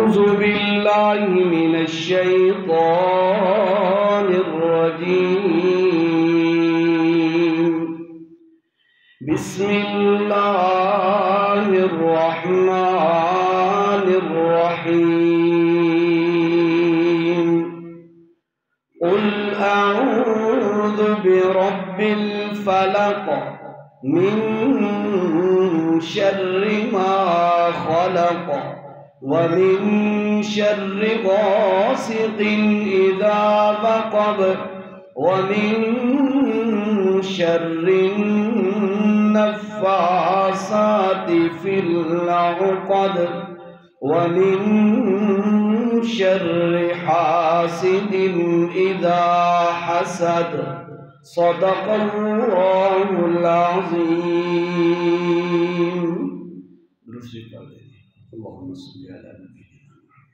أعوذ بالله من الشيطان الرجيم. بسم الله الرحمن الرحيم. قل أعوذ برب الفلق من شر ما خلق ومن شر غاسق إذا وقب ومن شر النفاثات في العقد ومن شر حاسد إذا حسد. صدق الله العظيم. اللهم صل على نبينا محمد.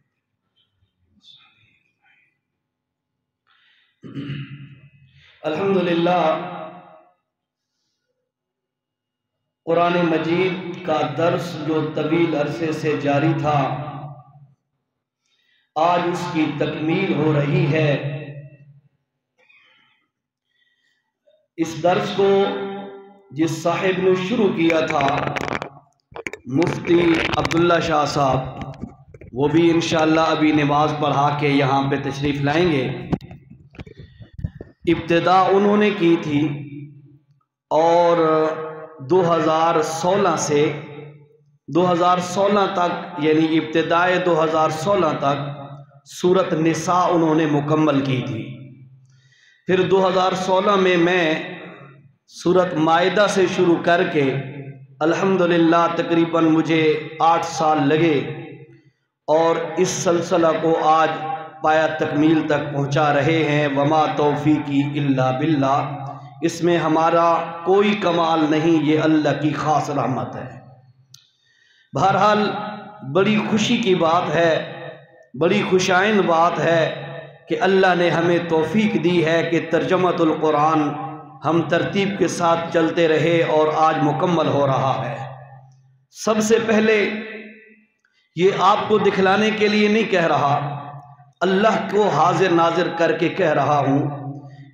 الحمدللہ قرآن مجید کا درس جو طویل عرصے سے جاری تھا آج اس کی تکمیل ہو رہی ہے. اس درس کو جس صاحب نے شروع کیا تھا مفتی عبداللہ شاہ صاحب، وہ بھی انشاءاللہ ابھی نماز پڑھا کے یہاں پہ تشریف لائیں گے. ابتدا انہوں نے کی تھی اور 2016 سے 2016 تک، یعنی ابتدائے 2016 تک سورت نساء انہوں نے مکمل کی تھی. پھر 2016 میں سورت مائدہ سے شروع کر کے الحمدللہ تقریباً مجھے 8 سال لگے اور اس سلسلہ کو آج پایا تکمیل تک پہنچا رہے ہیں. وما توفیقی الا باللہ، اس میں ہمارا کوئی کمال نہیں، یہ اللہ کی خاص رحمت ہے. بہرحال بڑی خوشی کی بات ہے، بڑی خوشائند بات ہے کہ اللہ نے ہمیں توفیق دی ہے کہ ترجمۃ القرآن ہم ترتیب کے ساتھ چلتے رہے اور آج مکمل ہو رہا ہے. سب سے پہلے یہ آپ کو دکھلانے کے لیے نہیں کہہ رہا، اللہ کو حاضر ناظر کر کے کہہ رہا ہوں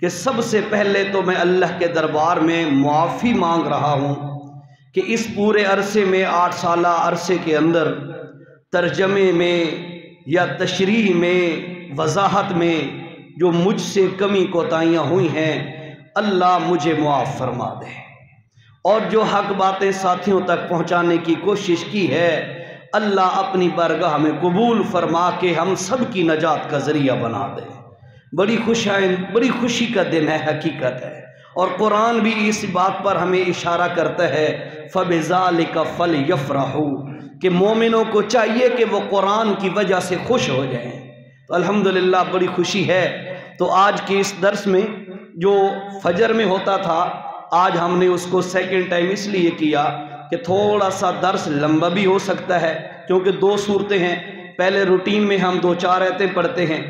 کہ سب سے پہلے تو میں اللہ کے دربار میں معافی مانگ رہا ہوں کہ اس پورے عرصے میں 8 سالہ عرصے کے اندر ترجمے میں یا تشریح میں وضاحت میں جو مجھ سے کمی کوتاہیاں ہوئی ہیں اللہ مجھے معاف فرما دے، اور جو حق باتیں ساتھیوں تک پہنچانے کی کوشش کی ہے اللہ اپنی بارگاہ میں قبول فرما کے ہم سب کی نجات کا ذریعہ بنا دے. بڑی خوشی کا دن ہے، حقیقت ہے، اور قرآن بھی اس بات پر ہمیں اشارہ کرتا ہے فَبِذَالِكَ فَلْيَفْرَحُوا، کہ مومنوں کو چاہیے کہ وہ قرآن کی وجہ سے خوش ہو جائیں. تو الحمدللہ بڑی خوشی ہے. تو آج کے اس درس میں جو فجر میں ہوتا تھا آج ہم نے اس کو سیکنڈ ٹائم اس لیے کیا کہ تھوڑا سا درس لمبا بھی ہو سکتا ہے کیونکہ 2 صورتیں ہیں. پہلے روٹین میں ہم 2-4 آیتیں پڑھتے ہیں،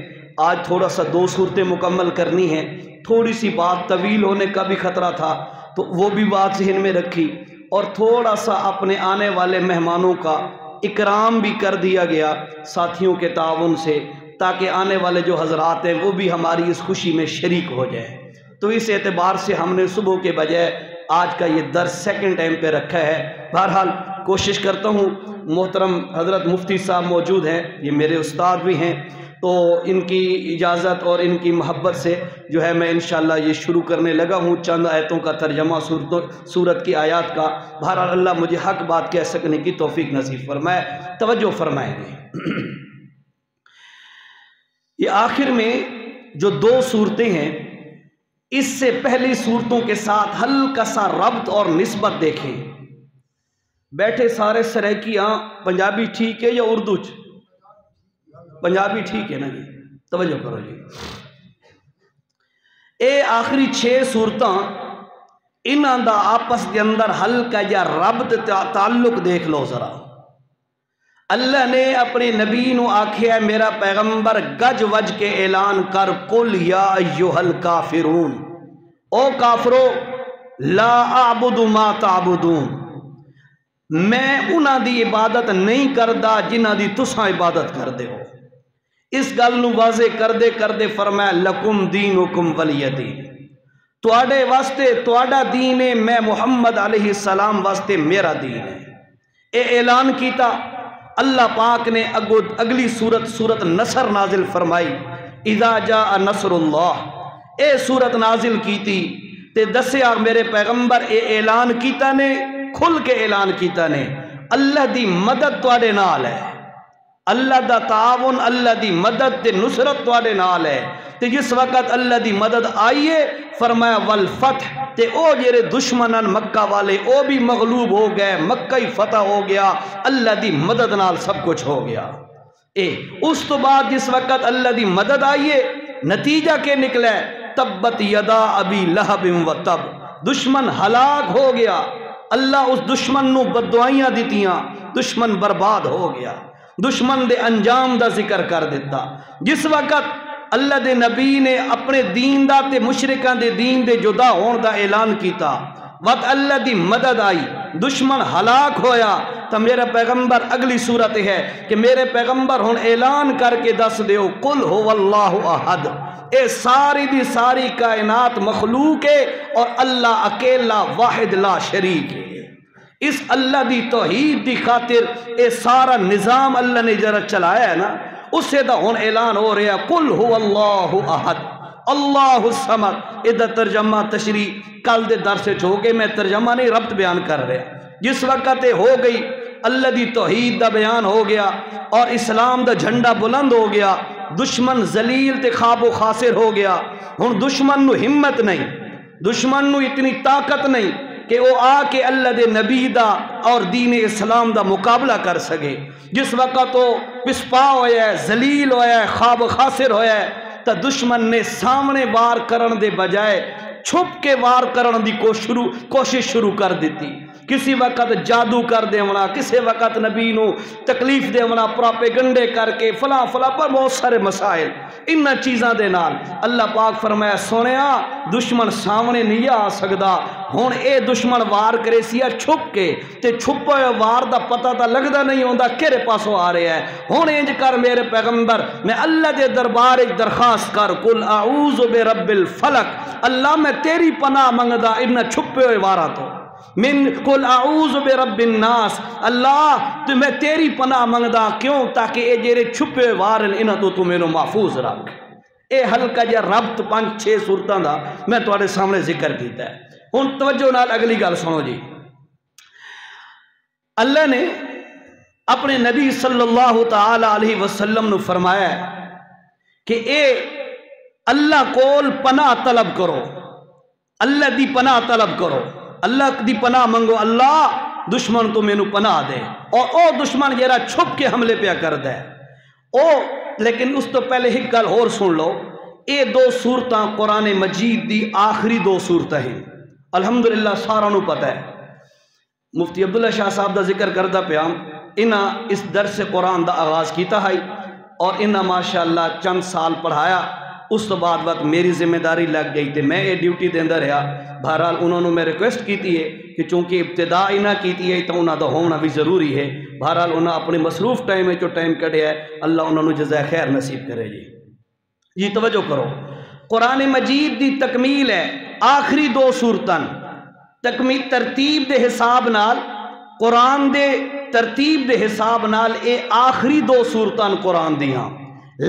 آج تھوڑا سا 2 صورتیں مکمل کرنی ہیں. تھوڑی سی بات طویل ہونے کا بھی خطرہ تھا تو وہ بھی بات ذہن میں رکھی، اور تھوڑا سا اپنے آنے والے مہمانوں کا اکرام بھی کر دیا گیا ساتھیوں کے تعاون سے، تاکہ آنے والے جو حضرات ہیں وہ بھی ہماری اس خوشی میں شریک ہو جائیں. تو اس اعتبار سے ہم نے صبح کے بجائے آج کا یہ درس سیکنڈ ٹائم پہ رکھا ہے. بہرحال کوشش کرتا ہوں، محترم حضرت مفتی صاحب موجود ہیں، یہ میرے استاد بھی ہیں، تو ان کی اجازت اور ان کی محبت سے جو ہے میں انشاءاللہ یہ شروع کرنے لگا ہوں چند آیتوں کا ترجمہ سورت کی آیات کا. بہرحال اللہ مجھے حق بات کہہ سکنے کی توفیق نصیب فرمائے. توجہ فرمائیں گے. یہ آخر میں جو 2 صورتیں ہیں اس سے پہلی صورتوں کے ساتھ ہلکا سا ربط اور نسبت دیکھیں. بیٹھے سارے سرائکی، ہاں پنجابی ٹھیک ہے یا اردو؟ پنجابی ٹھیک ہے نا جی؟ توجہ کرو جی. اے آخری 6 صورتاں انہاں دا آپس کے اندر ہلکا یا ربط تعلق دیکھ لو ذرا. اللہ نے اپنے نبی نو آکھیا میرا پیغمبر گج وج کے اعلان کر قل یا ایھا الکافرون، او کافرو لا اعبد ما تعبدون، میں انہاں دی عبادت نہیں کردا جنہاں دی تساں عبادت کردے ہو۔ اس گل نو واضح کردے فرمایا لکم دینکم ولی دین، تواڈے واسطے تواڈا دین ہے، میں محمد علیہ السلام واسطے میرا دین ہے۔ اے اعلان کیتا اللہ پاک نے اگلی سورت نصر نازل فرمائی، اذا جاء نصر اللہ، اے سورت نازل کیتی تے دسیا میرے پیغمبر اے اعلان کیتا نے، کھل کے اعلان کیتا نے اللہ دی مدد تواڈے نال ہے، اللہ دا تعاون، اللہ دی مدد تے نصرت تواڈے نال ہے۔ تے جس وقت اللہ دی مدد آئیے فرمایا والفتح، تے او جڑے دشمنان مکہ والے او بھی مغلوب ہو گئے، مکہ ہی فتح ہو گیا، اللہ دی مدد نال سب کچھ ہو گیا۔ اس تو بعد جس وقت اللہ دی مدد آئیے نتیجہ کے نکلے تبت یدا ابی لہب و تب، دشمن ہلاک ہو گیا، اللہ اس دشمن نو بددعائیاں دیتیاں، دشمن برباد ہو گیا، دشمن دے انجام دا ذکر کر دیتا۔ جس وقت اللہ دے نبی نے اپنے دین دا تے مشرکان دے دین دے جدا ہون دا اعلان کیتا، وقت اللہ دی مدد آئی، دشمن ہلاک ہویا، تو میرا پیغمبر اگلی صورت ہے کہ میرے پیغمبر ہن اعلان کر کے دس دیو قل هو اللہ احد، اے ساری دی ساری کائنات مخلوق ہے اور اللہ اکیلا واحد لا شریک ہے۔ اس اللہ دی توحید دی خاطر اے سارا نظام اللہ نے جرا چلایا ہے نا، اس سے دا ہن اعلان ہو رہا قل هو اللہ احد اللہ الصمد۔ ادھر ترجمہ تشریح کل دے درس ہو گئے، میں ترجمہ نہیں ربط بیان کر رہا۔ جس وقت ہو گئی اللہ دی توحید دا بیان ہو گیا اور اسلام دا جھنڈا بلند ہو گیا، دشمن ذلیل تے خواب و خاسر ہو گیا۔ ہن دشمن نو ہمت نہیں، دشمن نو اتنی طاقت نہیں کہ وہ آ کے اللہ دے نبی دا اور دین اسلام دا مقابلہ کر سکے۔ جس وقت وہ پسپا ہویا ہے، ذلیل ہویا ہے، خواب و خاسر ہویا ہے، تو دشمن نے سامنے وار کرن دے بجائے چھپ کے وار کرن دی کوشش شروع کر دیتی۔ کسی وقت جادو کر دیونا، کسی وقت نبی نو تکلیف دیونا، پراپیگنڈے کر کے فلاں پر بہت سارے مسائل، انہاں چیزاں دے نال اللہ پاک فرمایا سونیا دشمن سامنے نہیں آ سکدا، ہن اے دشمن وار کرے سیا چھپ کے، تے چھپے وار دا پتہ تا لگدا نہیں ہوندا کہڑے پاسوں آ رہا ہے۔ ہن انج کر میرے پیغمبر، میں اللہ دے دربار وچ درخواست کر قل اعوذ برب الفلق، اللہ میں تیری پناہ منگدا انہاں چھپے ہوئے واراں تو، من قل اعوذ برب الناس، اللہ تو میں تیری پناہ منگدا کیوں تاکہ اے جڑے چھپے وارن انہاں تو میرے محفوظ رکھ۔ اے ہلکا جا ربط 5-6 صورتاں دا میں تواڈے سامنے ذکر کیتا ہے۔ ہن توجہ نال اگلی گل سنو جی، اللہ نے اپنے نبی صلی اللہ تعالی علیہ وسلم نو فرمایا ہے کہ اے اللہ کول پناہ طلب کرو، اللہ دی پناہ طلب کرو، اللہ دی پناہ منگو، اللہ دشمن تو مینوں پناہ دے، اور او دشمن جیرا چھپ کے حملے پیا کردا ہے او۔ لیکن اس تو پہلے ایک گل اور سن لو، اے 2 سورتاں قرآن مجید دی آخری 2 سورتاں ہیں، الحمدللہ سارا نو پتہ ہے۔ مفتی عبداللہ شاہ صاحب دا ذکر کردہ پیا، انہاں اس درس قرآن دا آغاز کیتا ہے اور انہاں ماشاءاللہ چند سال پڑھایا، اس تو بعد وقت میری ذمہ داری لگ گئی تے میں یہ ڈیوٹی دیندہ رہا۔ بہرحال انہوں نے میں ریکویسٹ کیتی ہے کہ چونکہ ابتدا انہاں کیتی ہے تو انہاں دا ہونا بھی ضروری ہے۔ بہرحال انہاں اپنے مصروف ٹائم ہے جو ٹائم کٹے ہے، اللہ انہوں نے جزائے خیر نصیب کرے جی۔ توجہ کرو، قرآن مجید دی تکمیل ہے آخری 2 سورتاں، تکمیل ترتیب دے حساب نال، قرآن دے ترتیب دے حساب نال اے آخری 2 سورتاں قرآن دیاں،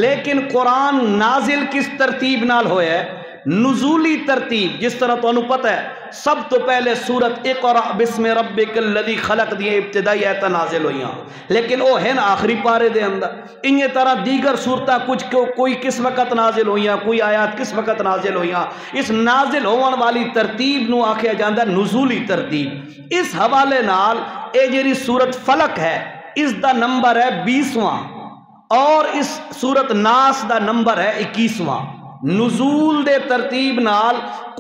لیکن قرآن نازل کس ترتیب نال ہویا ہے؟ نزولی ترتیب۔ جس طرح تو انہوں پتہ ہے سب تو پہلے سورت اقرأ بسم ربک الذی خلق دی ابتدائی آیتاں نازل ہوئیاں، لیکن وہ ہیں آخری پارے دے اندر۔ انہی طرح دیگر سورتاں کچھ کوئی کس وقت نازل ہوئیاں، کوئی آیات کس وقت نازل ہوئیاں۔ اس نازل ہون والی ترتیب نو آکھیا جاندہ نزولی ترتیب۔ اس حوالے نال اے جیری سورت فلق ہے اس دا نمبر ہے 20واں، اور اس سورت ناس دا نمبر ہے 21واں۔ نزول دے ترتیب نال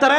3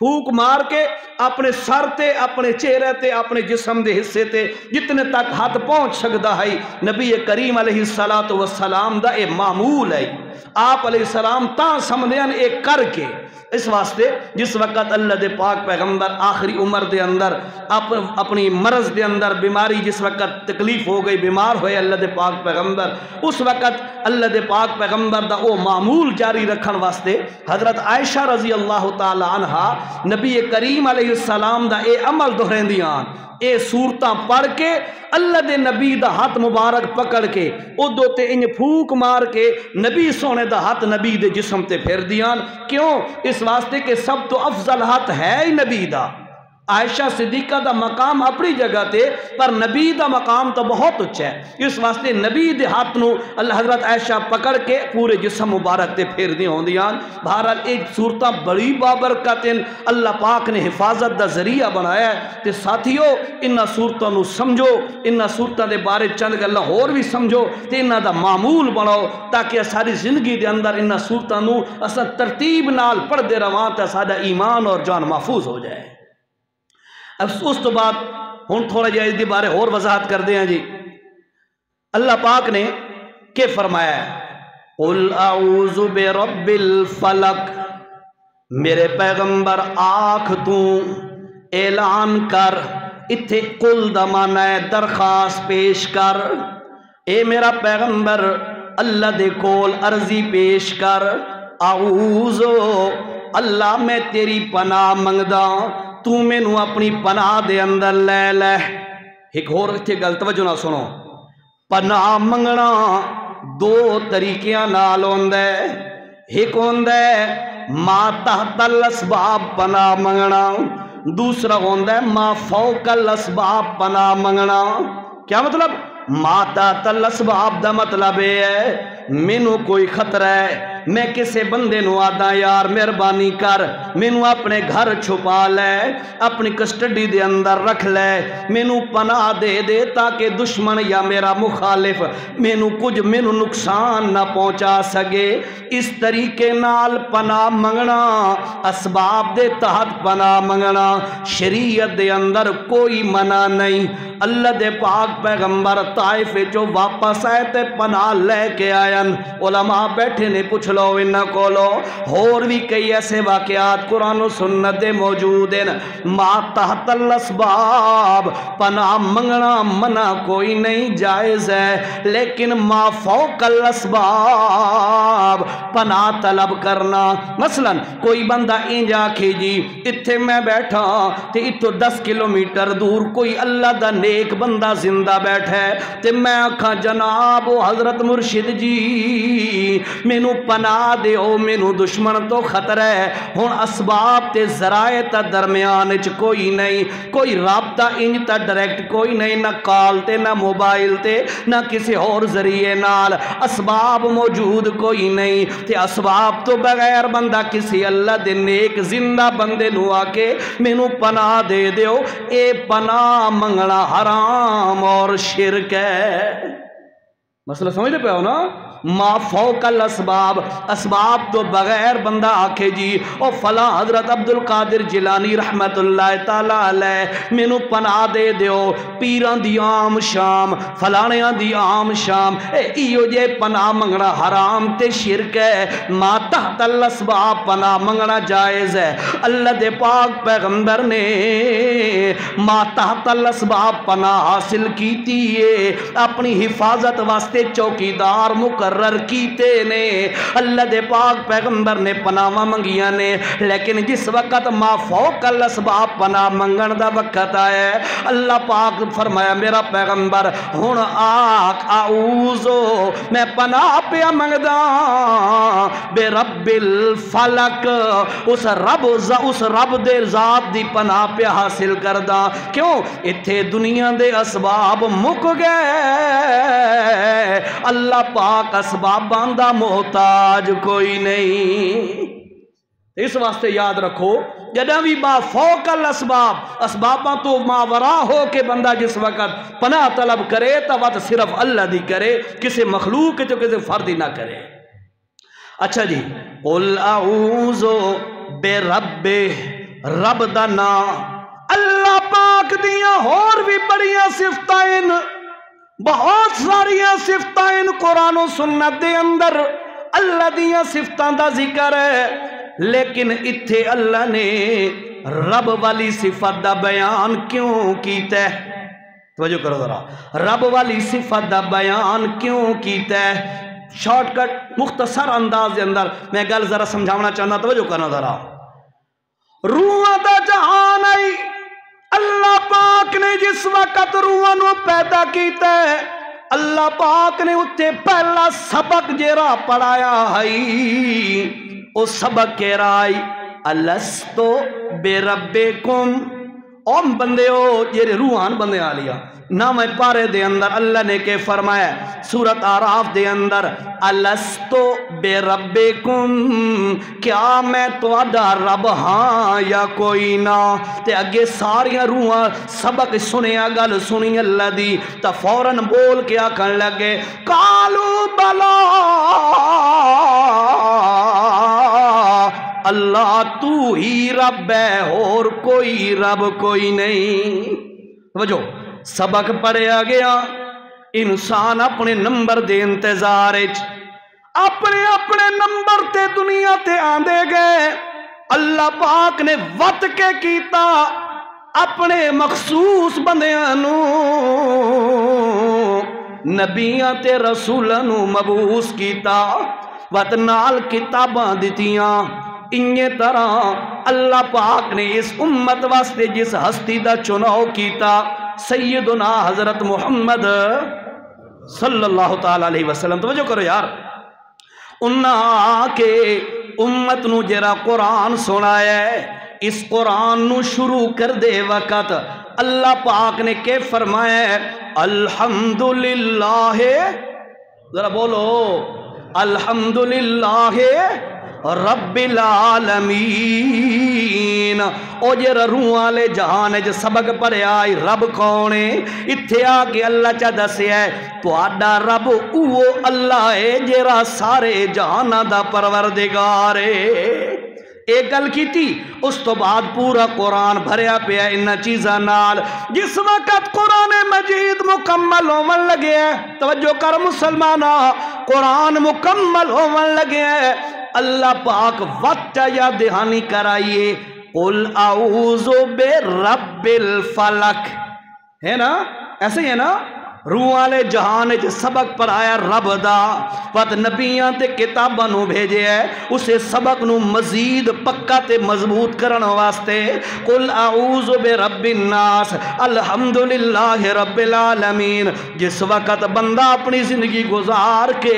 پھوک مار کے اپنے سر تے اپنے چہرے تے اپنے جسم دے حصے تے جتنے تک ہاتھ پہنچ سکتا ہے نبی کریم علیہ السلام دا اے معمول ہے آپ علیہ السلام تاں سمجھیں ایک کر کے اس واسطے جس وقت اللہ دے پاک پیغمبر آخری عمر دے اندر اپنی مرض دے اندر بیماری جس وقت تکلیف ہو گئی بیمار ہوئے اللہ دے پاک پیغمبر اس وقت اللہ دے پاک پیغمبر دا او معمول جاری رکھن واسطے حضرت عائشہ رضی اللہ تعالی عنہ نبی کریم علیہ السلام دا اے عمل دہریندیاں اے صورتاں پڑھ کے اللہ دے نبی دا ہاتھ مبارک پکڑ کے ادو تے انج پھوک مار کے نبی سونے دا ہاتھ نبی دے جسم تے پھیر دیاں کیوں اس واسطے کہ سب تو افضل ہاتھ ہے ہی نبی دا عائشہ صدیقہ دا مقام اپنی جگہ تے پر نبی دا مقام تو بہت اچھا ہے اس واسطے نبی دے ہاتھ نو اللہ حضرت عائشہ پکڑ کے پورے جسم مبارک تے پھیر دی ہوندیاں بہرحال ایک صورتاں بڑی بابرکت اللہ پاک نے حفاظت دا ذریعہ بنایا ہے تے ساتھیو انہاں صورتاں نو سمجھو انہاں صورتاں دے بارے چند گلاں ہور بھی سمجھو تے انہاں دا معمول بناؤ تاکہ ساری زندگی دے اندر انہاں صورتاں نو اساں ترتیب نال پڑھدے رہواں تے ساڈا ایمان اور جان محفوظ ہو جائے اب اس تو بعد ہن تھوڑا جہا اس دی بارے اور وضاحت کر دیں جی اللہ پاک نے کہ فرمایا ہے قل اعوذ برب الفلق میرے پیغمبر آکھ تو اعلان کر اتھے قل دا معنی ہے درخواست پیش کر اے میرا پیغمبر اللہ دے کول عرضی پیش کر اعوذ اللہ میں تیری پناہ منگدا تو میں نو اپنی پناہ دے اندر لے لے ایک اور اتھے گل توجہ نہ سنو پناہ منگنا دو طریقیاں نال ہوندے ایک ہوندے ما تحت الاسباب پناہ منگنا دوسرا ہوندے ما فوق الاسباب پناہ منگنا کیا مطلب ما تحت الاسباب دا مطلب ہے مینو کوئی خطرہ ہے میں کسے بندے نو آدھا یار مہربانی کر مینو اپنے گھر چھپا لے اپنی کسٹڈی دے اندر رکھ لے مینو پناہ دے دے تاکہ دشمن یا میرا مخالف مینو نقصان نہ پہنچا سکے اس طریقے نال پناہ منگنا اسباب دے تحت پناہ منگنا شریعت دے اندر کوئی منع نہیں اللہ دے پاک پیغمبر طائف جو واپس آئے تے پناہ لے کے آئین علماء بیٹھے نے پوچھ لو انہاں کولو اور بھی کئی ایسے واقعات قرآن و سنت دے موجود ہیں ما تحت الاسباب پناہ منگنا منع کوئی نہیں جائز ہے لیکن ما فوق الاسباب پناہ طلب کرنا مثلا کوئی بندہ انج آکھے جی اتھے میں بیٹھا تے اتو 10 کلومیٹر دور کوئی اللہ دا نیک بندہ زندہ بیٹھا ہے تے میں آکھا جناب حضرت مرشد جی مینو پناہ دیو مینو دشمن تو خطر ہے ہن اسباب تے ذرائع تا درمیان وچ کوئی نہیں کوئی رابطہ انج تا ڈائریکٹ کوئی نہیں نہ کال تے نہ موبائل تے نہ کسی اور ذریعے نال اسباب موجود کوئی نہیں تے اسباب تو بغیر بندہ کسی اللہ دے نیک زندہ بندے نو آ کے مینو پناہ دے دیو اے پناہ منگنا حرام اور شرک ہے مسئلہ سمجھ پہ ہو نا ما فوق الاسباب اسباب تو بغیر بندہ آکھے جی او فلاں حضرت عبدالقادر جیلانی رحمت اللہ تعالیٰ علیہ مینو پناہ دے دیو پیران دی عام شام فلانیاں دی عام شام ایو جے پناہ منگنا حرام تے شرک ہے ما تحت الاسباب پناہ منگنا جائز ہے اللہ دے پاک پیغمبر نے ما تحت الاسباب پناہ حاصل کیتی ہے اپنی حفاظت واسطے چوکیدار مقرر کیتے نے اللہ دے پاک پیغمبر نے پناہ منگیاں نے لیکن جس وقت ما فوق الاسباب پناہ منگن دا وقت آئے اللہ پاک فرمایا میرا پیغمبر ہن آکھ اعوذو میں پناہ پہ منگدا بے رب الفلق اس رب دے ذات دی پناہ پہ حاصل کردہ کیوں اتھے دنیا دے اسباب مک گئے اللہ پاک اسباباں دا محتاج کوئی نہیں اس واسطے یاد رکھو جدہ بھی ما فوق الاسباب اسباباں تو ماورا ہو کے بندہ جس وقت پناہ طلب کرے تو وقت صرف اللہ دی کرے کسی مخلوق کے تو کسی فردی نہ کرے اچھا جی قل اعوذ برب رب دا نام اللہ پاک دیاں اور بھی بڑیاں صفتائن بہت ساریاں صفتائن قرآن و سنت دے اندر اللہ دیاں صفتان دا ذکر ہے لیکن اتھے اللہ نے رب والی صفت دا بیان کیوں کیتا ہے توجہ کرو ذرا رب والی صفت دا بیان کیوں کیتا ہے شارٹ کٹ مختصر انداز دے اندر میں گل ذرا سمجھاونا چاہنا توجہ کرنا ذرا روحاں دا جہان آئی اللہ پاک نے جس وقت روحاں نو پیدا کیتا ہے اللہ پاک نے اتھے پہلا سبق جیرا پڑھایا ہے او سبق کہہ رہا ہے الستو بے ربکم اوم بندے ہو یہ روحان بندے آلیا نام پارے دے اندر اللہ نے کہ فرمایا سورت آراف دے اندر الستو بے ربکم کیا میں تواڈا رب ہاں یا کوئی نہ تے اگے ساریاں روحاں سبق سنیا گل سنی اللہ دی تا فوراً بول کے آکھن لگے قالو بلا اللہ تو ہی رب ہے اور کوئی رب کوئی نہیں وجہ سبق پڑھیا گیا انسان اپنے نمبر دے انتظار اپنے نمبر تے دنیا تے آندے گئے اللہ پاک نے وط کے کیتا اپنے مخصوص بندیاں نو نبیاں تے رسولاں نو مبعوث کیتا وط نال کتاباں دتیاں انہی طرح اللہ پاک نے اس امت واسطے جس ہستی دا چناؤ کیتا سیدنا حضرت محمد صلی اللہ تعالیٰ علیہ وسلم توجہ کرو یار انہاں کے امت نو جرا قرآن سنایا ہے اس قرآن نو شروع کر دے وقت اللہ پاک نے کہ فرمایا ہے الحمدللہ ذرا بولو الحمدللہ رب العالمین او جرا روحاں لے جہان ہے جو سبق پڑھے آئی رب کونے اتھے آکے اللہ چا دسے ہے تو آڈا رب اوہ اللہ ہے جرا سارے جہانہ دا پروردگار ہے ایک گل کی تھی اس تو بعد پورا قرآن بھریا پیا انہا چیزاں نال جس وقت قرآن مجید مکمل ہومن لگے ہیں توجہ کر مسلمانہ قرآن مکمل ہومن لگے ہیں اللہ پاک وقت یا دہانی کرائیے قل اعوذ برب الفلق ہے نا ایسے ہی ہے نا روح والے جہان جو سبق پر آیا رب دا وقت نبیاں تے کتاباں نو بھیجے ہے اسے سبق نو مزید پکا تے مضبوط کرن واسطے قل اعوذ برب الناس الحمدللہ رب العالمین جس وقت بندہ اپنی زندگی گزار کے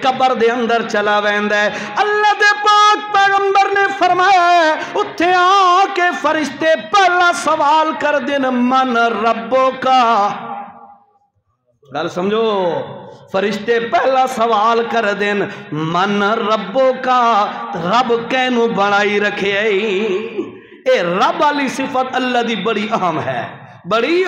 قبر دے اندر چلا ویندا ہے اللہ دے پاک پیغمبر نے فرمایا ہے اتھے آکے فرشتے پہلا سوال کر دن من ربو کا گل سمجھو فرشتے پہلا سوال کر دین من ربو کا رب کینو بڑائی رکھے اے رب والی صفت اللہ دی بڑی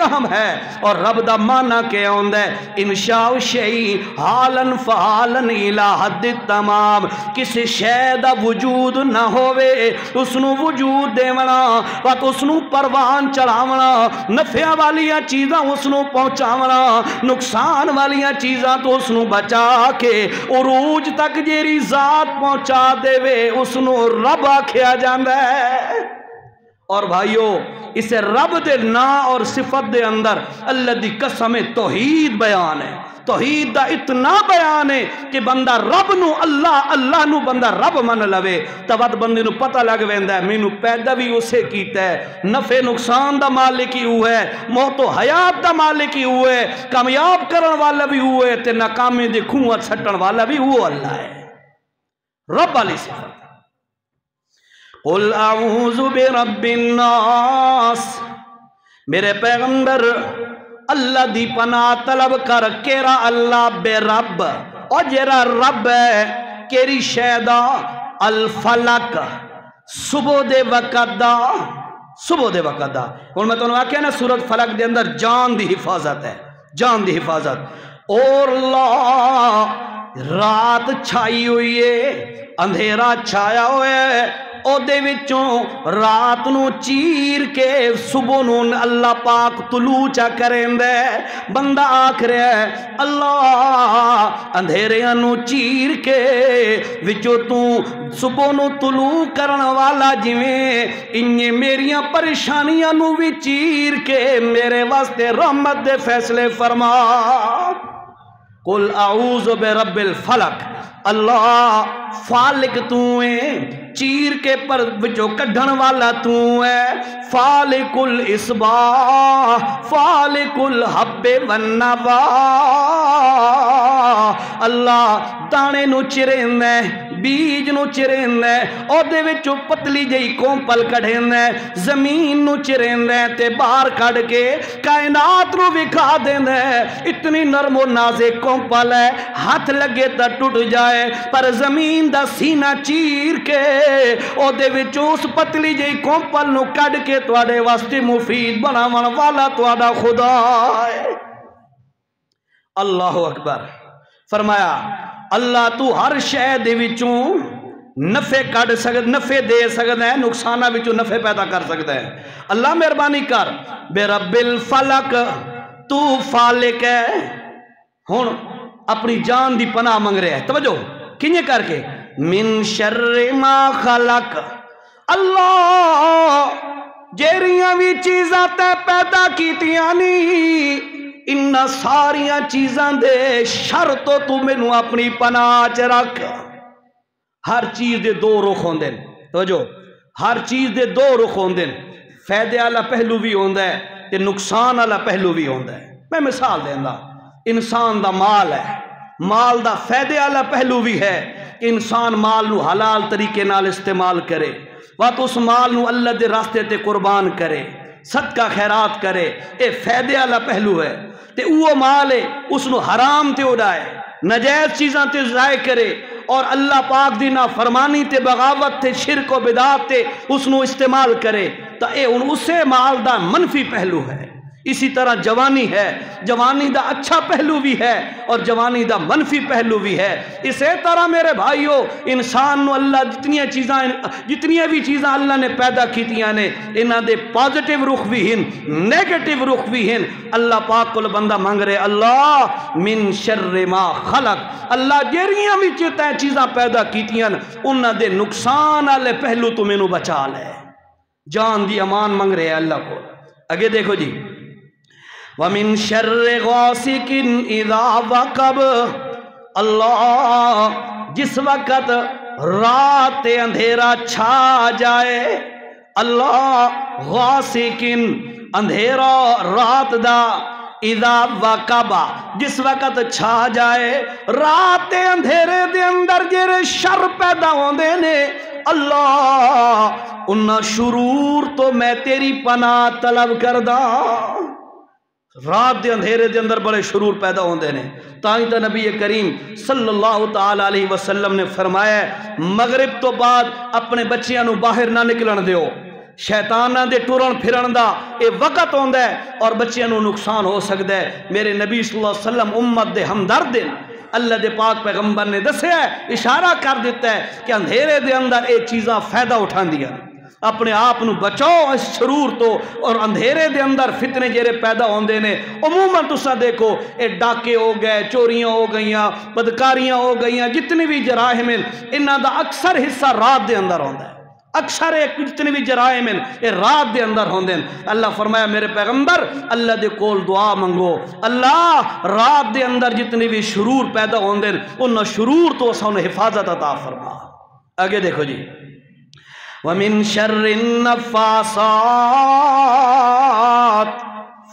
اہم ہے اور رب دا معنی کہ ہوندہ ہے انشاء شئی حالن فحالن الہ حد تمام کسی شے دا وجود نہ ہوئے اسنو وجود دیونا وقت اسنو پروان چڑھاونا نفع والیاں چیزاں اسنو پہنچاونا نقصان والیاں چیزاں تو اسنو بچا کے عروج تک جیری ذات پہنچا دے وے اسنو رب آکھیا جاندہ ہے اور بھائیو اسے رب دے نا اور صفت دے اندر اللہ دی قسم توحید بیان ہے توحید دا اتنا بیان ہے کہ بندہ رب نو اللہ نو بندہ رب من لوے تود بندی نو پتہ لگ ویندہ ہے مینو پیدا بھی اسے کیتا ہے نفع نقصان دا مالک ہی ہوئے موت و حیات دا مالک ہی ہوئے کامیاب کرن والا بھی ہوئے تے ناکامی دے کھوت سٹن والا بھی وہ اللہ ہے رب علی صفت قل اعوذ برب الناس میرے پیغمبر اللہ دی پناہ طلب کر کیرا اللہ بے رب اور جیرا رب ہے کیری شیدہ الفلق صبح دے وقت دا اور میں تو نے کہا نا سورت فلق دے اندر جان دی حفاظت ہے اور اللہ رات چھائی ہوئی ہے اندھیرا چھایا ہوئے او دے وچوں رات نو چیر کے صبح نو اللہ پاک طلوع چا کریں دے بندہ آکھ رہا ہے اللہ اندھیریاں نو چیر کے وچوں تو صبح نو طلوع کرن والا جویں انہیں میریاں پریشانیاں نو بھی چیر کے میرے واسطے رحمت دے فیصلے فرما قل اعوذ برب الفلق اللہ فالق تو ہے چیر کے پر جو کڈھن والا تو ہے فالق الاسباح فالق الحب والنوا اللہ دانے نو چرین ہے بیج نو چرین ہے او دے وچوں پتلی جئی کومپل کڈھین ہے زمین نو چرین ہے تے باہر کڈ کے کائنات نو وکھا دین ہے اتنی نرم و نازک کومپل ہے ہاتھ لگے تا ٹوٹ جائے پر زمین دا سینہ چیر کے او دے وچوں اس پتلی جئی کومپل نو کڈ کے تواڈے واسطے مفید بناون والا تواڈا خدا ہے اللہ اکبر فرمایا اللہ تو ہر شے دے وچوں نفع کڈ سکد نفع دے سکدا ہے نقصانہ وچوں نفع پیدا کر سکدا ہے اللہ مہربانی کر بے رب الفلق تو فالق ہے ہن اپنی جان دی پناہ منگ رہا ہے توجہ کنجے کر کے من شر ما خلق اللہ جیریاں بھی چیزاں تے پیدا کیتیاں نہیں ان ساریاں چیزاں دے شر تو مینوں اپنی پناہ چ رکھ ہر چیز دے دو رخ ہوندے توجہ ہر چیز دے دو رخ ہوندے فائدے والا پہلو بھی ہوندا ہے تے نقصان والا پہلو بھی ہوندا ہے میں مثال دیندا انسان دا مال ہے مال دا فائدے والا پہلو بھی ہے کہ انسان مال نو حلال طریقے نال استعمال کرے وات اس مال نو اللہ دے راستے تے قربان کرے صدقہ خیرات کرے اے فائدے والا پہلو ہے تے وہ مال ہے اس نو حرام تے اڑائے نجائز چیزاں تے ضائع کرے اور اللہ پاک دی نافرمانی تے بغاوت تے شرک و بدعات تے اس نو استعمال کرے تا اے اسے مال دا منفی پہلو ہے اسی طرح جوانی ہے جوانی دا اچھا پہلو بھی ہے اور جوانی دا منفی پہلو بھی ہے اسی طرح میرے بھائیو انسان نو اللہ جتنی بھی چیزاں اللہ نے پیدا کیتیاں نے انہاں دے پازیٹیو رخ بھی ہن نیگیٹیو رخ بھی ہن اللہ پاک کو بندہ مانگ رہے اللہ من شر ما خلق اللہ جیریاں بھی چیزاں پیدا کیتیاں انہاں دے نقصان والے پہلو تو مینوں بچا لے جان دی امان مانگ رہے اللہ کو آگے دیکھو جی وَمِن شَرِّ غَاسِقٍ إِذَا وَقَبْ اللہ جس وقت رات اندھیرا چھا جائے اللہ غاسقٍ اندھیرا رات دا اذا وقبا جس وقت چھا جائے رات اندھیرے دے اندر جیرے شر پیدا ہوندے نے اللہ انہا شرور تو میں تیری پناہ طلب کردہ رات دے اندھیرے دے اندر بڑے شرور پیدا ہوندے نے تائیں تا نبی کریم صلی اللہ تعالی علیہ وسلم نے فرمایا مغرب تو بعد اپنے بچیاں نو باہر نہ نکلن دیو شیطانہ دے ٹورن پھرن دا اے وقت ہوندہ ہے اور بچیاں نو نقصان ہو سکتا ہے میرے نبی صلی اللہ علیہ وسلم امت دے ہمدرد دن اللہ دے پاک پیغمبر نے دسے ہے اشارہ کر دیتا ہے کہ اندھیرے دے اندر اے چیزاں فائدہ اٹھان دیا اپنے آپ نو بچاؤ اس شرور تو اور اندھیرے دے اندر فتنے جیرے پیدا ہوندے نے عموماً تسا دیکھو اے ڈاکے ہو گئے چوریاں ہو گئیاں بدکاریاں ہو گئیاں جتنی بھی جرائم ہیں انہاں دا اکثر حصہ رات دے اندر ہوندہ ہے اکثر جتنی بھی جرائم ہیں یہ رات دے اندر ہوندے ہیں اللہ فرمایا میرے پیغمبر اللہ دے کول دعا منگو اللہ رات دے اندر جتنی بھی شرور پیدا ہوندے ہیں انہاں شرور تو اسا انہیں حفاظت عطا فرما آگے دیکھو جی وَمِن شَرِّ النَّفَّاسَاتِ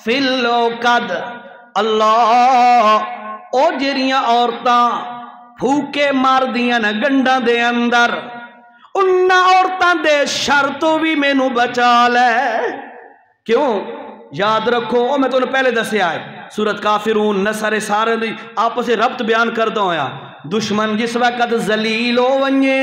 فِي الْعُقَدِ اللہ او جریاں عورتاں پھوکے مار دیاں نا گنڈاں دے اندر انہاں عورتاں دے شر تو بھی مینوں بچا لے کیوں یاد رکھو میں تو نے پہلے دسے آئے سورت کافرون نصر سارے دی آپس ربط بیان کر دو یا دشمن جس وقت ذلیل ہو ونجے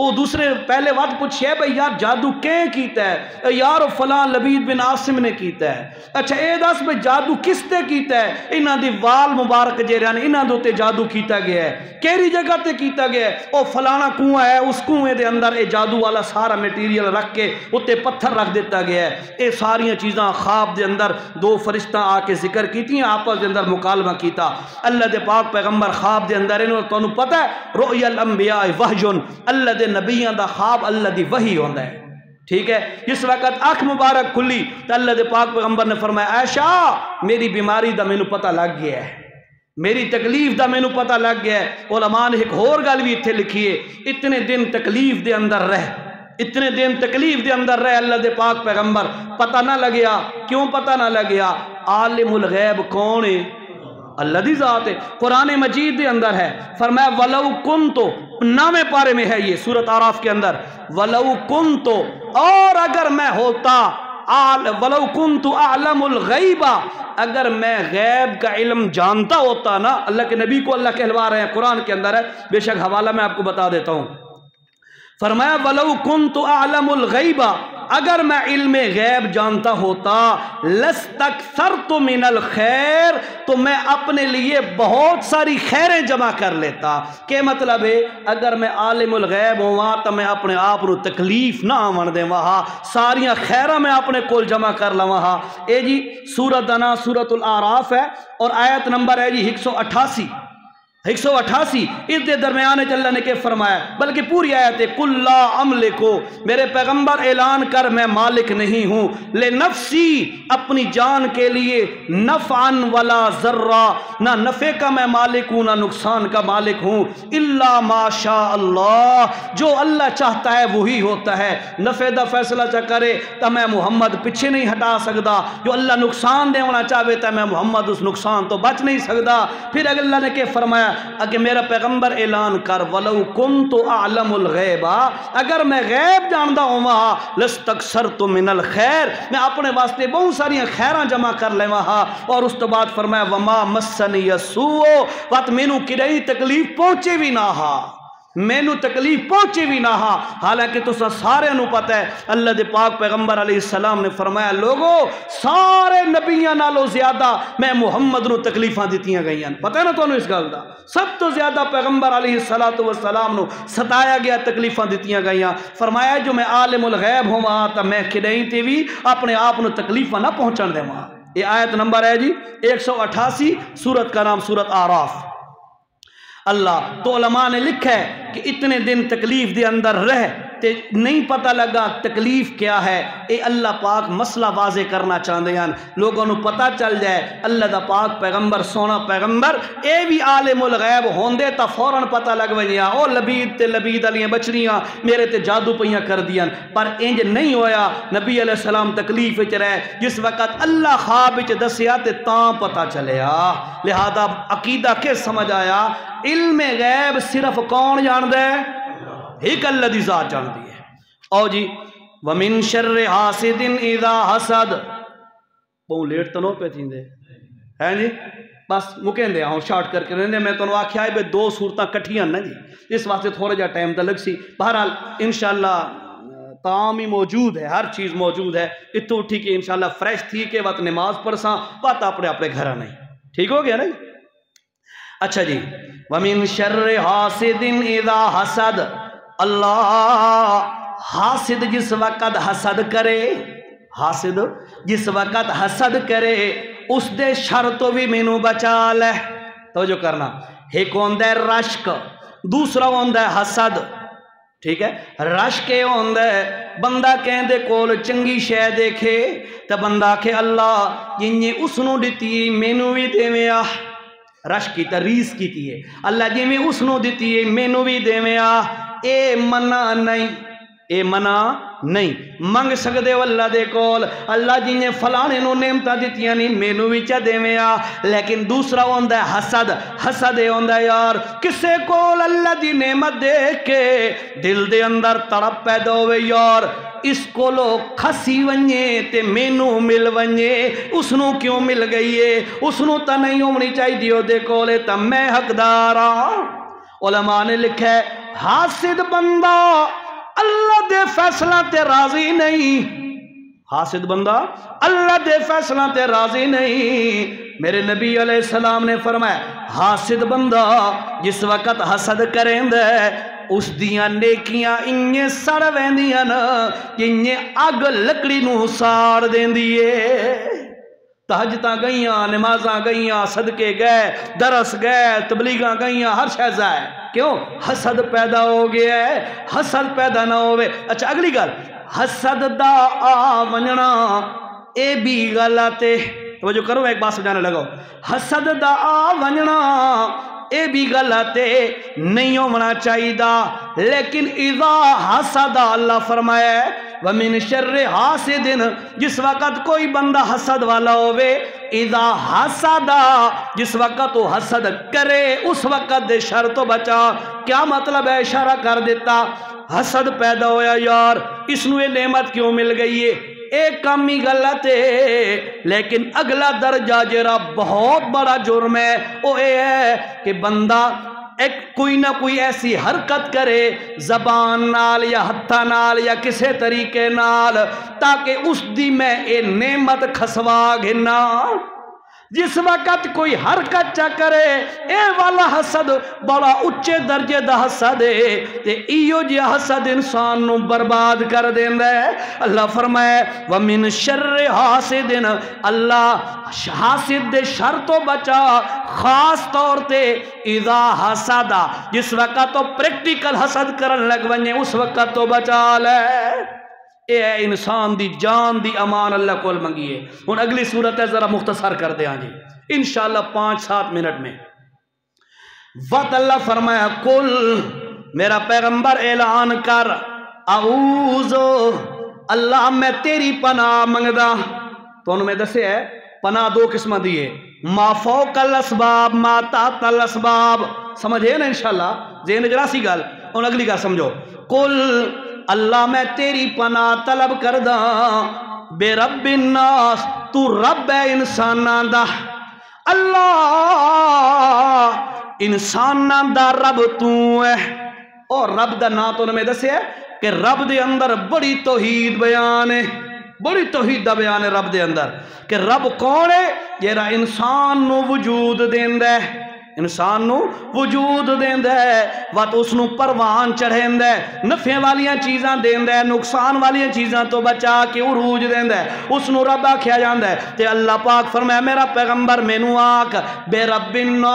وہ دوسرے پہلے وقت پوچھے بھئی یار جادو کہیں کیتا ہے؟ یار فلاں لبید بن عاصم نے کیتا ہے۔ اچھا اے دس بھئی جادو کس تے کیتا ہے؟ انہاں دی وال مبارک جیرے ہیں انہاں دے جادو کیتا گیا ہے۔ کیری جگہ تے کیتا گیا ہے؟ او فلانا کنواں ہے، اس کنویں دے اندر اے جادو والا سارا میٹیریل رکھ کے اتے پتھر رکھ دیتا گیا ہے۔ اے ساریاں چیزاں خواب دے اندر دو فرشتہ آ کے ذکر کیتی ہیں، آپس دے اندر مکالمہ کیتا۔ اللہ دے پاک پیغمبر خواب دے اندر انہوں تو پتہ ہے رؤیا الانبیاء وحیٌ، اللہ دے نبیان دا خواب اللہ دی وحی ہوندا ہے، ٹھیک ہے۔ جس وقت آنکھ مبارک کھلی تو اللہ دے پاک پیغمبر نے فرمایا عائشہ میری بیماری دا مینوں پتہ لگ گیا ہے، میری تکلیف دا مینوں پتہ لگ گیا ہے۔ علماء نے ایک اور گل بھی اتنے لکھی ہے، اتنے دن تکلیف دے اندر رہ، اتنے دن تکلیف دے اندر رہ اللہ دے پاک پیغمبر، پتہ نہ لگیا۔ کیوں پتہ نہ لگیا؟ عالم الغیب کون ہے؟ اللہ دی ذات ہے۔ قرآن مجید دے اندر ہے، فرمایا وَلَوْ كُنْتُ، 9ویں پارے میں ہے یہ سورۃ اعراف کے اندر، وَلَوْ كُنْتُ، اور اگر میں ہوتا، وَلَوْ كُنْتُ أَعْلَمُ الْغَيْبَ، اگر میں غیب کا علم جانتا ہوتا نا، اللہ کے نبی کو اللہ کہلوا رہے ہیں، قرآن کے اندر ہے، بے شک حوالہ میں آپ کو بتا دیتا ہوں۔ فرمایا وَلَوْ كُنْتُ أَعْلَمُ الْغَيْبَ، اگر میں علم غیب جانتا ہوتا، لَسْتَكْثَرْتُ مِنَ الْخَيْرِ، تو میں اپنے لیے بہت ساری خیریں جمع کر لیتا۔ کہ مطلب ہے اگر میں عالم الغیب ہوا تو میں اپنے آپ کو تکلیف نہ آون دے وہاں، ساریاں خیرہ میں اپنے کول جمع کر لوں وہاں۔ اے جی سورۃ دنا سورۃ الاعراف ہے اور آیت نمبر ہے جی 188، 188 اس دے درمیان اللہ نے کہ فرمایا، بلکہ پوری آیت ہے قُلْ لَا أَمْلِكُ، میرے پیغمبر اعلان کر میں مالک نہیں ہوں، لِنَفْسِي، اپنی جان کے لیے، نفعاً ولا ذرہ، نہ نفع کا میں مالک ہوں نہ نقصان کا مالک ہوں، الا ما شاء اللہ، جو اللہ چاہتا ہے وہی ہوتا ہے۔ نفع دا فیصلہ چا کرے تو میں محمد پیچھے نہیں ہٹا سکتا، جو اللہ نقصان دے ہونا چاہے تو میں محمد اس نقصان تو بچ نہیں سکتا۔ پھر اگر اللہ نے کہ فرمایا اگر میرا پیغمبر اعلان کر وَلَوْ كُنْتُ أَعْلَمُ الْغَيْبَ، اگر میں غیب جاندہ ہوں وہاں، لَسْتَكْثَرْتُ مِنَ الْخَيْرِ، میں اپنے واسطے بہت ساری خیراں جمع کر لے وہاں۔ اور اس تو بعد فرمایا وَمَا مَسَّنِيَ السُّوءُ، وقت مینوں کدی تکلیف پہنچے بھی نہ ہا، مینوں تکلیف پہنچے بھی نہ ہا۔ حالانکہ تو سارے نو پتہ ہے اللہ دے پاک پیغمبر علیہ السلام نے فرمایا لوگو سارے نبیاں نالوں زیادہ میں محمد نو تکلیفاں دیتیاں گئی ہیں، پتہ ہے نا تو اس گل دا، سب تو زیادہ پیغمبر علیہ السلام نو ستایا گیا، تکلیفاں دیتیاں گئی ہیں۔ فرمایا جو میں عالم الغیب ہوں وہاں تا میں کدیں تے بھی اپنے آپ نو تکلیفاں نہ پہنچن دے وہاں۔ یہ آیت نمبر ہے جی 188، سورت کا نام سورت اعراف۔ اللہ تو علماء نے لکھا ہے کہ اتنے دن تکلیف دے اندر رہ تے نہیں پتہ لگا تکلیف کیا ہے۔ اے اللہ پاک مسئلہ واضح کرنا چاہتے ہیں، لوگوں نو پتہ چل جائے اللہ دا پاک پیغمبر سونا پیغمبر اے بھی عالم الغیب ہوندے تا فوراً پتہ لگ ونیا او لبید تے لبید علیاں بچڑیاں میرے تے جادو پہیاں کر دیاں، پر انج نہیں ہویا۔ نبی علیہ السلام تکلیف وچ رہے، جس وقت اللہ خواب وچ دسیا تے تاں پتہ چلیا۔ لہذا عقیدہ کے سمجھ آیا علم غیب صرف کون جان دے؟ ایک اللہ دی ذات جان دی ہے۔ او جی وَمِن شَرِّ حَاسِدٍ اِذَا حَسَدَ، بہت لیٹ تو نو پہ تھیں دے ہیں جی، بس مکین دے ہوں شارٹ کر کے رہنے میں تو آکھیا ہے بے دو صورتاں کٹھیاں نا جی، اس واسطے تھوڑا جا ٹائم تلگ سی۔ بہرحال انشاءاللہ تمام ہی موجود ہے، ہر چیز موجود ہے، اتو اٹھی کہ انشاءاللہ فریش تھی کہ وقت نماز پڑھساں بات اپنے اپنے گھرہ نہیں، ٹھیک ہو گیا نا جی۔ اچھا جی وَمِن شَرِّ حَاسِدٍ اِذَا حَسَدَ، اللہ حاسد جس وقت حسد کرے، حاسد جس وقت حسد کرے اس دے شر تو بھی مینوں بچا لے۔ توجہ کرنا، ایک ہوندہ ہے رشک، دوسرا ہوندہ ہے حسد، ٹھیک ہے۔ رشک ہوندہ ہے بندہ کہیں دے کول چنگی شے دیکھے تو بندہ کہ اللہ جنہیں اس نو دیتی مینوں بھی دے میں رشک کی تریس کی تھی ہے، اللہ جی میں اس نو دیتی ہے مینوں بھی دے میں اے منع نہیں، اے منع نہیں منگ سکدے اللہ دے کول، اللہ جنہیں فلانے نو نعمتاں دتیاں نہیں مینوں بھی چا دے میں لیکن دوسرا ہوندہ ہے حسد، حسد ہوندہ ہے یار کسے کول اللہ دی نعمت دیکھ کے دل دے اندر تڑپ پیدا ہوئے یار اس کو لو کھسی ونجے تے مینوں مل ونجے، اس نو کیوں مل گئی ہے، اس نو تا نہیں ہونی چاہی دیو دے کولے تا میں حقدارا۔ علماء نے لکھا ہے حاسد بندہ اللہ دے فیصلہ تے راضی نہیں، حاسد بندہ اللہ دے فیصلہ تے راضی نہیں۔ میرے نبی علیہ السلام نے فرمایا حاسد بندہ جس وقت حسد کریں دے اس دیاں نیکیاں انہیں سڑ ویندیاں نا کہ انہیں اگ لکڑی نو ساڑ دین دیئے۔ تہجداں گئیاں، نمازاں گئیاں، صدقے گئے، درس گئے، تبلیغاں گئیاں، ہر شے ہے، کیوں؟ حسد پیدا ہو گیا ہے، حسد پیدا نہ ہوئے۔ اچھا اگلی گل، حسد دا آ ونجنا اے بھی غلط ہے، توجہ کرو ایک بات سمجھانے لگو، حسد دا آ ونجنا اے بھی غلط ہے، نہیں ہونا چاہیے دا، لیکن اذا حسد اللہ فرمایا وَمِن شَرِّ حَاسِدٍ جس وقت کوئی بندہ حسد والا ہوئے، اذا حسد جس وقت وہ حسد کرے اس وقت دے شر تو بچا۔ کیا مطلب ہے؟ اشارہ کر دیتا حسد پیدا ہویا یار اس نو یہ نعمت کیوں مل گئی ہے، ایک کام ہی غلط ہے، لیکن اگلا درجہ جرا بہت بڑا جرم ہے وہ یہ ہے کہ بندہ ایک کوئی نہ کوئی ایسی حرکت کرے زبان نال یا ہتھا نال یا کسے طریقے نال تاکہ اس دی میں اے نعمت کھسوا گھنا۔ جس وقت کوئی حرکت چا کرے اے والا حسد بڑا اچھے درجے دا حسد ہے تے ایو جی حسد انسان نو برباد کر دیندا ہے۔ اللہ فرمائے وَمِن شَرِّ حَاسِدٍ اللہ حاسد دے شر تو بچا، خاص طور تے اذا حسدا جس وقت تو پریکٹیکل حسد کرن لگ ونجے اس وقت تو بچا لے۔ اے انسان دی جان دی امان اللہ کول منگیے۔ ان اگلی صورت ہے ذرا مختصر کر دے آنجی انشاءاللہ 5-7 منٹ میں۔ وقت اللہ فرمایا کل میرا پیغمبر اعلان کر اعوذ اللہ میں تیری پناہ منگدا۔ تو انہوں میں دسے ہے پناہ دو قسمہ دیئے، ما فوق الاسباب ما تحت الاسباب، سمجھے نا انشاءاللہ ذہن جرا سی گل۔ ان اگلی گل سمجھو، کل اللہ میں تیری پناہ طلب کردہ بے رب الناس تو رب ہے انسانان دا، اللہ انسانان دا رب تو ہے۔ اور رب دا نا تو نمیں دسے ہے کہ رب دے اندر بڑی توحید بیان ہے، بڑی توحید دا بیان ہے رب دے اندر کہ رب کون ہے؟ جیرا انسان نو وجود دیندہ ہے، انسان نو وجود دیندہ ہے، وقت اس نو پروان چڑھیندہ ہے، نفع والیاں چیزاں دیندہ ہے، نقصان والیاں چیزاں تو بچا کے عروج دیندہ ہے، اس نو رب آکھیا جاندہ ہے۔ تے اللہ پاک فرمایا میرا پیغمبر مینو آکھ بے رب الناس،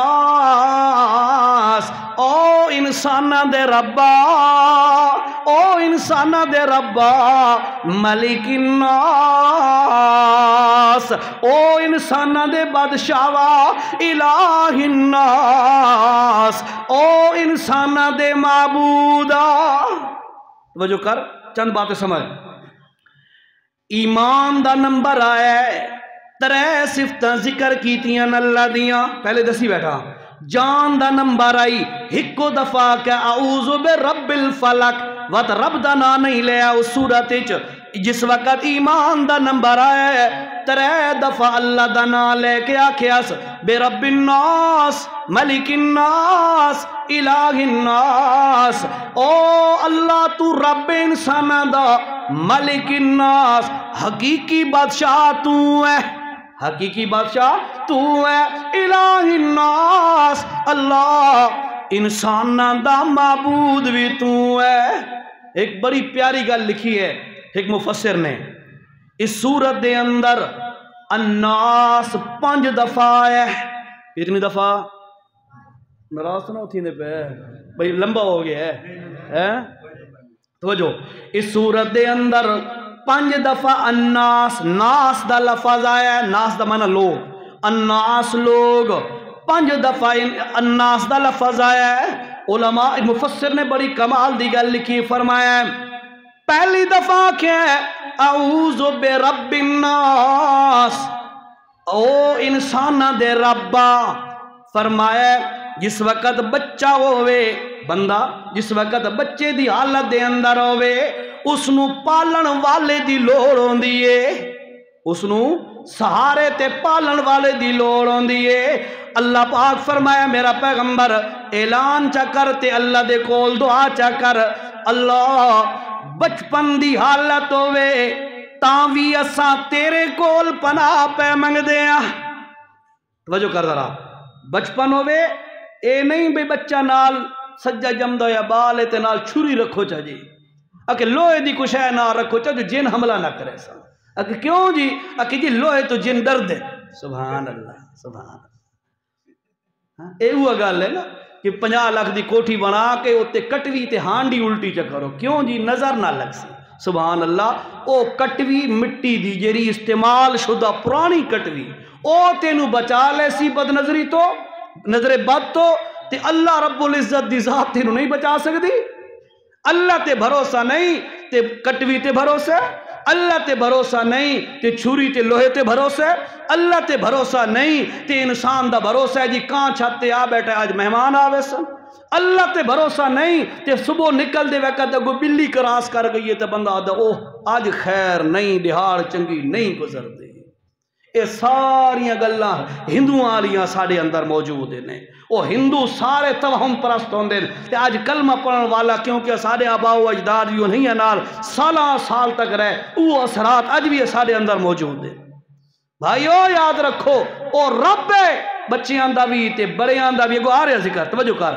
او انسانہ دے ربا، او انسانہ دے ربا، ملک الناس، او انسانہ دے بادشاہوا، الہ الناس، او انسانہ دے معبودا۔ توجہ کر چند باتیں سمجھ، ایمان دا نمبر آیا ہے، 3 صفتاں ذکر کیتیاں اللہ دیاں، پہلے دسی بیٹھا، جان دا نمبر آئی، ہکو دفعہ کہ اعوذ برب الفلق، وقت رب دا نا نہیں لیا اس صورت جس وقت ایمان دا نمبر آیا ہے 3 دفعہ اللہ دا نا لے کے آکھیاس بے رب الناس، ملک الناس، الہ الناس، او اللہ تو رب انسانہ دا، ملک الناس، حقیقی بادشاہ تو ہے، حقیقی بادشاہ تو ہے، الہ الناس، اللہ انسانہ دا معبود بھی تو ہے۔ ایک بڑی پیاری گل لکھی ہے ایک مفسر نے، اس سورت دے اندر الناس 5 دفعہ ہے، کتنی دفعہ؟ ناراض تو نہ ہوتی نے پہ بھئی لمبا ہو گیا ہے، توجہ، اس سورت دے اندر 5 دفعہ الناس، ناس دا لفظ آیا ہے، ناس دا معنی لوگ، الناس لوگ، 5 دفعہ الناس دا لفظ آیا ہے۔ علماء مفسر نے بڑی کمال دی گل لکھی، فرمایا پہلی دفعہ کیا ہے اعوذ برب الناس، او انسانہ دے ربا، فرمایا جس وقت بچہ ہوئے بندہ، جس وقت بچے دی حالت دے اندر ہوئے اس نو پالن والے دی لوڑ ہوندی ہے، اس نو سہارے تے پالن والے دی لوڑ ہوندی ہے۔ اللہ پاک فرمایا میرا پیغمبر اعلان چا کر تے اللہ دے کول دعا چا کر، اللہ بچپن دی حالت ہوئے تاں وی اساں تیرے کول پناہ پہ منگ دیاں۔ توجہ کر ذرا، بچپن ہوئے اے نہیں بے بچہ نال سجا جمدہ یا بال تے نال چھری رکھو چا جی، اکہ لوہے دی کچھ ہے نہ رکھو چا جو جن حملہ نہ کرے سا، اکہ کیوں جی، اکہ جی لوہے تو جن ڈر دے۔ سبحان اللہ سبحان اللہ۔ اے ہوا گل ہے نا کہ 50 لاکھ دی کوٹھی بنا کے اتے کٹوی تے ہانڈی الٹی چا کرو، کیوں جی نظر نہ لگ سی۔ سبحان اللہ، او کٹوی مٹی دی جیری استعمال شدہ پرانی کٹوی او تینو بچا لے سی بد نظری تو، نظر بد تو، تے اللہ رب العزت دی ذات تینو نہیں بچا سکتی۔ اللہ تے بھروسہ نہیں تے کٹوی تے بھروسہ، اللہ تے بھروسہ نہیں تے چھری تے لوہے تے بھروسہ، اللہ تے بھروسہ نہیں تے انسان دا بھروسہ ہے جی کان چھت تے آ بیٹھا آج مہمان آوے سن، اللہ تے بھروسہ نہیں تے صبح نکل دے وقت اگو بلی کراس کر گئی ہے تے بندہ آدھا اوہ آج خیر نہیں، دہاڑ چنگی نہیں گزر دی۔ یہ ساریاں گلاں ہندوؤں والیاں ساڑے اندر موجود ہیں۔ وہ ہندو سارے توہم پرست ہوندے تے آج کلمہ پڑھن والا کیونکہ سارے آباء و اجداد جو نہیں ہیں نال سالاں سال تک رہے، وہ اثرات اج بھی سارے اندر موجود ہیں۔ بھائیو یاد رکھو او رب ہے، بچیاں دا بھی تے بڑیاں دا بھی۔ آ رہا ذکر، توجہ کر،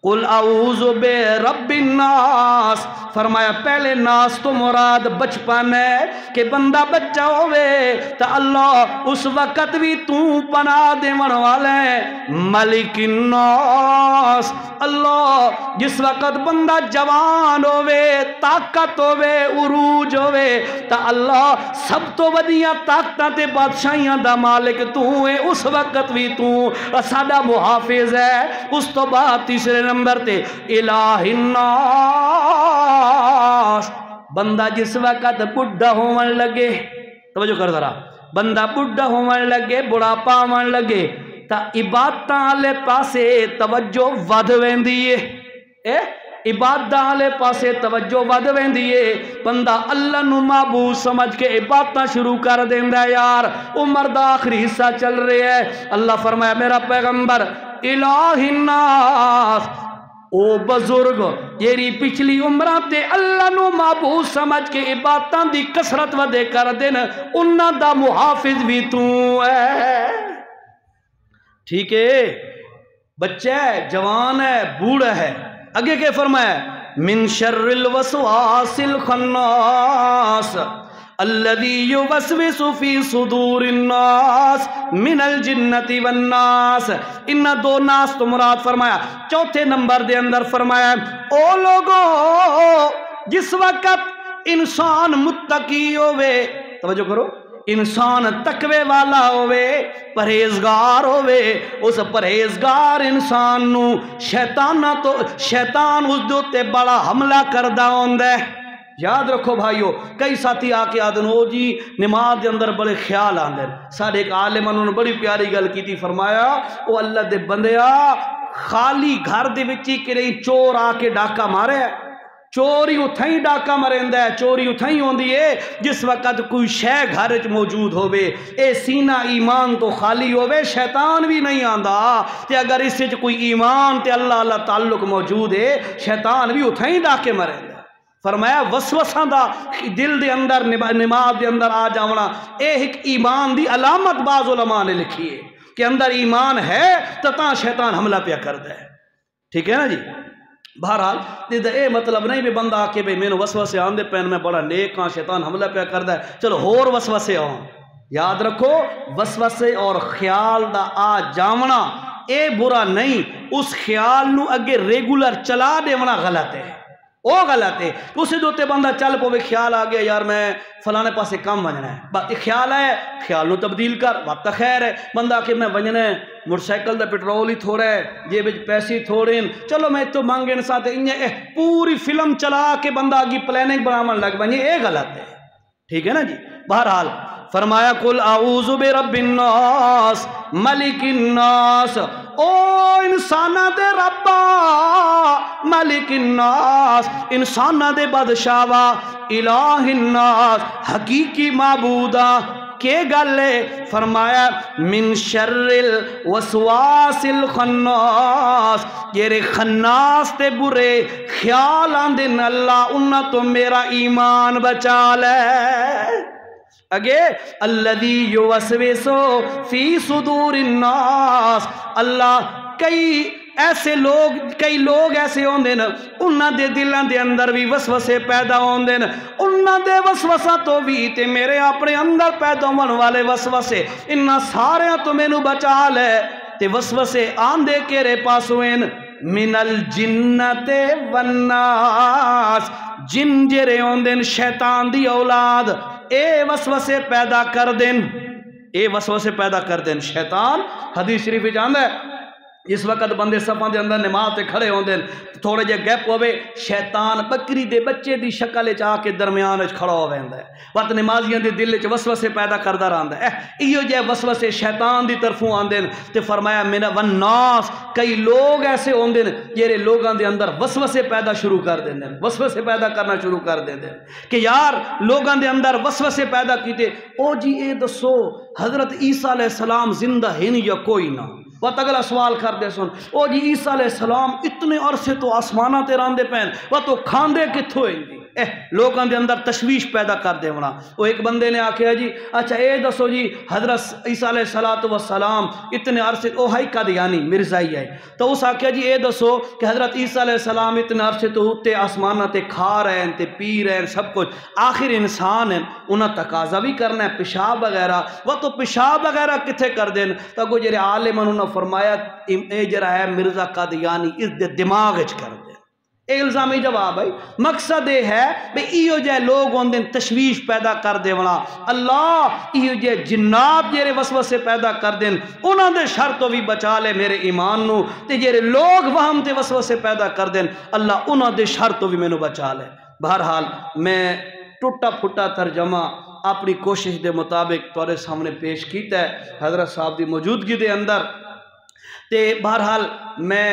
قل اعوذ برب الناس، فرمایا پہلے ناس تو مراد بچپن ہے کہ بندہ بچہ ہوئے تا اللہ اس وقت بھی تو پناہ دیون والا ہے۔ ملک الناس، اللہ جس وقت بندہ جوان ہوئے، طاقت ہوئے، عروج ہوئے تا اللہ سب تو ودیاں طاقتاں تے بادشاہیاں دا مالک تو ہے، اس وقت بھی تو ساڈا محافظ ہے۔ اس تو بعد تیسرے نمبر تے الہ الناس، بندہ جس وقت بڑھا ہون لگے، توجہ کر ذرا، بندہ بڑھا ہون لگے، بڑھاپا ہون لگے تا عبادتاں والے پاسے توجہ ود ویندی ہے، عبادتاں والے پاسے توجہ ود ویندی ہے، بندہ اللہ نو معبود سمجھ کے عبادتاں شروع کر دیندا ہے۔ یار عمر دا آخری حصہ چل رہے ہے، اللہ فرمایا میرا پیغمبر الہ الناس، او بزرگ جیری پچھلی عمرہ تے اللہ نو معبود سمجھ کے عبادتاں دی کثرت ودے کر دین، انہاں دا محافظ بھی تو ہے۔ ٹھیک ہے، بچہ ہے، جوان ہے، بوڑھا ہے، آگے کیا فرمایا؟ من شر الوسواس الخناس الذي يوسوس في صدور الناس من الجنة والناس۔ ان دو ناس تو مراد فرمایا، چوتھے نمبر دے اندر فرمایا او لوگو جس وقت انسان متقی ہوئے، توجہ کرو، انسان تقوی والا ہوئے، پرہیزگار ہوئے، اس پرہیزگار انسان نو شیطان اس دوتے بڑا حملہ کردہ ہوندہ ہے۔ یاد رکھو بھائیو، کئی ساتھی آکے آدھن ہو جی نماز دے اندر بڑے خیال آندھے، سارے ایک عالم انہوں نے بڑی پیاری گل کی تھی، فرمایا او اللہ دے بندیا خالی گھر دے وچی کہ نہیں چور آکے ڈاکہ مارے ہے، چوری اتھائی ڈاکہ مرندہ ہے، چوری اتھائی ہوندی ہے جس وقت کوئی شے گھر وچ موجود ہوئے، اے سینہ ایمان تو خالی ہوئے، شیطان بھی نہیں آندہ، تے اگر اس سے کوئی ایمان تے اللہ تعلق موجود ہے، شیطان بھی اتھائی ڈاکے مرندہ۔ فرمایا وسوسہ دا دل دے اندر نماز دے اندر آ جاونا، اے ایک ایمان دی علامت بعض علماء نے لکھی ہے کہ اندر ایمان ہے تو شیطان حملہ پہ کرتا ہے۔ ٹھیک ہے نا جی؟ بہرحال اے مطلب نہیں بھی بندہ آکے بھئی میں نے وسوسے آندے پین میں بڑا نیک ہاں شیطان حملہ پہ کرتا ہے، چلو ہور وسوسے آؤں۔ یاد رکھو وسوسے اور خیال دا آ جاونا اے برا نہیں، اس خیال نو اگے ریگولر چلا دیونا غلط ہے، وہ غلط ہے۔ اسے دوتے بندہ چل پوے خیال آ گیا یار میں فلانے پاسے کم ونجنا ہے، بات خیال ہے، خیال نو تبدیل کر، بات تا خیر ہے۔ بندہ کہ میں ونجنا ہے، موٹر سائیکل دا پیٹرول ہی تھوڑا ہے، یہ بچ پیسے تھوڑے ہیں، چلو میں تو مانگے ساتھ پوری فلم چلا کے بندہ آگی پلاننگ بنامن لگ بنی، یہ غلط ہے۔ ٹھیک ہے نا جی؟ بہرحال فرمایا قل اعوذ برب الناس ملک الناس، او انسانہ دے ربا ملک الناس، انسانہ دے بادشاہوا، الہ الناس حقیقی معبودا، کے گلے فرمایا من شر الوسواس الخناس، یہ خناس تے برے خیال آندے اللہ انہاں تو میرا ایمان بچا لے۔ اگے الذی یوسوس فی صدور الناس، اللہ کئی لوگ ایسے ہوندے نا انہاں دے دلاں دے اندر بھی وسوسے پیدا ہوندے نا، انہاں دے وسوسہ تو بھی تے میرے اپنے اندر پیدا ہون والے وسوسے انہاں سارے تو مینوں بچا لے۔ تے وسوسے آندے کیرے پاسوں ہیں؟ من الجنت والناس، جن جرے ہوندے شیطان دی اولاد اے وسوسے پیدا کر دین، اے وسوسے پیدا کر دین شیطان۔ حدیث شریف وچ آندا ہے اس وقت بندے صفاں دے اندر نماز تے کھڑے ہوندے تھوڑے جے گیپ ہوے شیطان بکری دے بچے دی شکل وچ آ کے درمیان وچ کھڑا ہو ویندا ہے، وقت نمازیاں دے دل وچ وسوسے پیدا کردا رہندا ہے۔ ایو جے وسوسے شیطان دی طرفوں آندے تے فرمایا من والناس، کئی لوگ ایسے ہوندے جڑے لوگاں دے اندر وسوسے پیدا شروع کر دیندے، وسوسے پیدا کرنا شروع کر دیندے کہ یار لوگاں دے اندر وسوسے پیدا کیتے، او جی اے دسو حضرت عیسیٰ علیہ السلام زندہ ہیں یا کوئی نہ؟ وقت اگلا سوال کر دے سن، او جی عیسیٰ علیہ السلام اتنے عرصے تو آسمانہ تے راندے پین وہ تو کھاندے کتھوں ہیں جی؟ لوگاں دے اندر تشویش پیدا کر دے ہونا۔ وہ ایک بندے نے آکھیا جی اچھا اے دسو جی حضرت عیسیٰ علیہ السلام اتنے عرصے او ہائی قادیانی مرزائی ہے، تو اس آکھیا جی اے دسو کہ حضرت عیسیٰ علیہ السلام اتنے عرصے تو ہوتے آسمانہ تے کھا رہے ہیں تے پی رہے ہیں سب کچھ، آخر انسان ہیں انہاں تقاضا بھی کرنا ہے پیشاب وغیرہ، وہ تو پیشاب وغیرہ کتھے کر دیں؟ تو اگو جرے عالم انہوں نے فرمایا اے جرا ہے مرزا قادیانی اس دے دماغ اچ کر دیں۔ اے الزامی جواب ہے، مقصد یہ ہے بے ایو جے لوگ ہوندے تشویش پیدا کر دے ونا، اللہ ایو جے جنات جڑے وسوسے پیدا کر دیں انہاں دے شر تو بھی بچا لے میرے ایمان نو، تے جڑے لوگ وہم تے وسوسے پیدا کر دیں اللہ انہاں دے شر تو بھی مینوں بچا لے۔ بہرحال میں ٹوٹا پھٹا ترجمہ اپنی کوشش دے مطابق تورے سامنے پیش کیتا ہے حضرت صاحب دی موجودگی دے اندر، تے بہرحال میں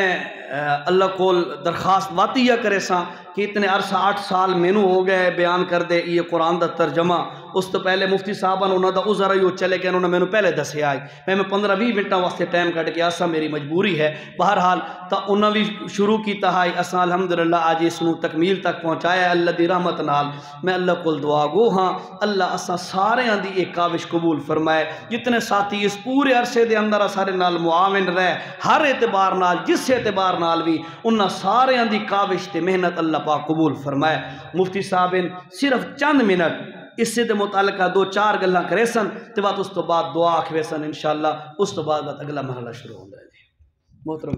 اللہ کول درخواست واتیہ کرے ساں کہ اتنے عرصہ 8 سال مینوں ہو گئے بیان کر دے یہ قرآن دا ترجمہ، اس تو پہلے مفتی صاحبان انہوں دا عذر آئی وہ چلے گئے، انہوں نے مینوں پہلے دسے آئی، میں 15-20 منٹاں واسطے ٹائم کٹ کے آسا میری مجبوری ہے۔ بہرحال تا انہوں بھی شروع کیتا ہے اساں الحمدللہ آج اس نو تکمیل تک پہنچایا اللہ دی رحمت نال۔ میں اللہ کول دعا گو ہاں اللہ اساں سارے دی ایک کاوش قبول فرمائے، جتنے ساتھی اس پورے عرصے دے اندر سارے نال معاون رہے ہر اعتبار نال جس اعتبار نال بھی انہاں سارے دی کاوش تے محنت اللہ پاک قبول فرمائے۔ مفتی صاحب صرف چند منٹ اس سے متعلقہ 2-4 گلاں کرے سن تے بعد اس تو بعد دعا آکھوے سن انشاءاللہ، اس تو بعد اگلا مرحلہ شروع ہوندا ہے۔ محترم